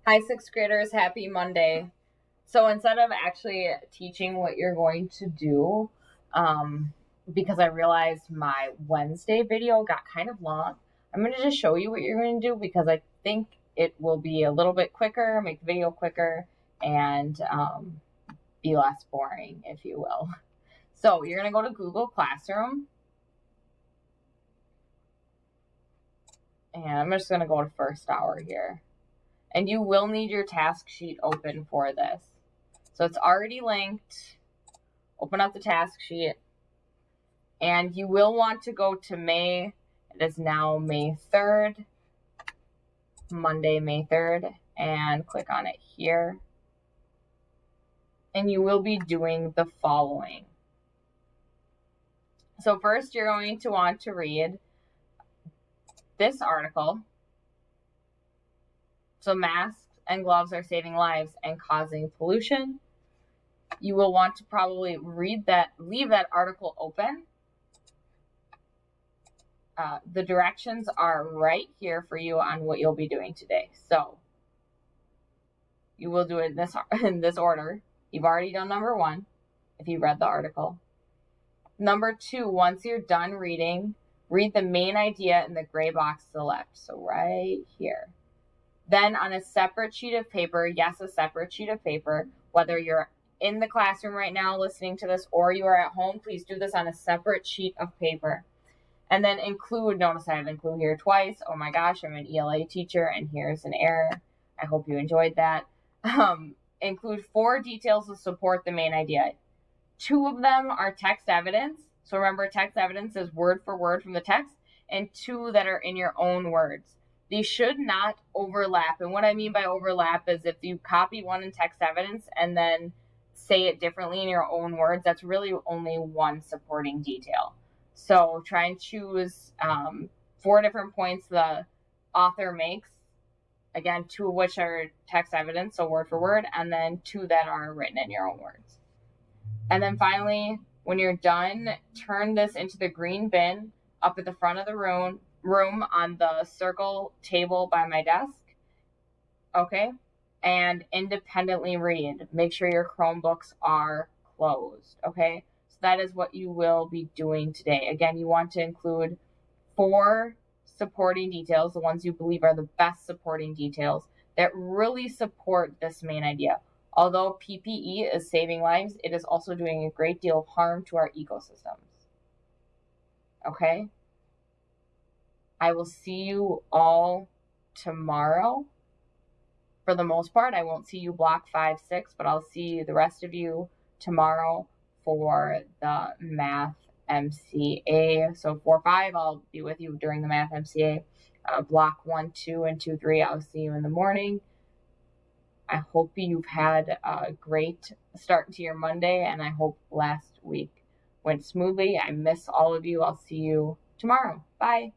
Hi, sixth graders. Happy Monday. So instead of actually teaching what you're going to do, um, because I realized my Wednesday video got kind of long, I'm going to just show you what you're going to do because I think it will be a little bit quicker, make the video quicker, and be less boring, if you will. So you're going to go to Google Classroom, and I'm just going to go to first hour here. And you will need your task sheet open for this. So it's already linked. Open up the task sheet. And you will want to go to May. It is now May 3rd. Monday, May 3rd. And click on it here. And you will be doing the following. So first, you're going to want to read this article. So masks and gloves are saving lives and causing pollution. You will want to probably leave that article open. The directions are right here for you on what you'll be doing today. So you will do it in this order. You've already done number 1 if you read the article. Number 2, once you're done reading, read the main idea in the gray box to the left. So right here. Then on a separate sheet of paper, yes, a separate sheet of paper, whether you're in the classroom right now listening to this or you are at home, please do this on a separate sheet of paper. And then notice I have include here twice. Oh my gosh, I'm an ELA teacher and here's an error. I hope you enjoyed that. Include 4 details to support the main idea. 2 of them are text evidence. So remember, text evidence is word for word from the text, and 2 that are in your own words. These should not overlap. And what I mean by overlap is if you copy one in text evidence and then say it differently in your own words, that's really only one supporting detail. So try and choose 4 different points the author makes. Again, 2 of which are text evidence, so word for word, and then 2 that are written in your own words. And then finally, when you're done, turn this into the green bin up at the front of the room on the circle table by my desk. Okay? And independently read. Make sure your Chromebooks are closed. Okay? So that is what you will be doing today. Again, you want to include 4 supporting details, the ones you believe are the best supporting details that really support this main idea. Although PPE is saving lives, it is also doing a great deal of harm to our ecosystems. Okay? I will see you all tomorrow. For the most part, I won't see you block 5, 6, but I'll see the rest of you tomorrow for the math MCA. So 4, 5, I'll be with you during the math MCA. Block 1, 2, and 2, 3, I'll see you in the morning. I hope you've had a great start to your Monday, and I hope last week went smoothly. I miss all of you. I'll see you tomorrow. Bye.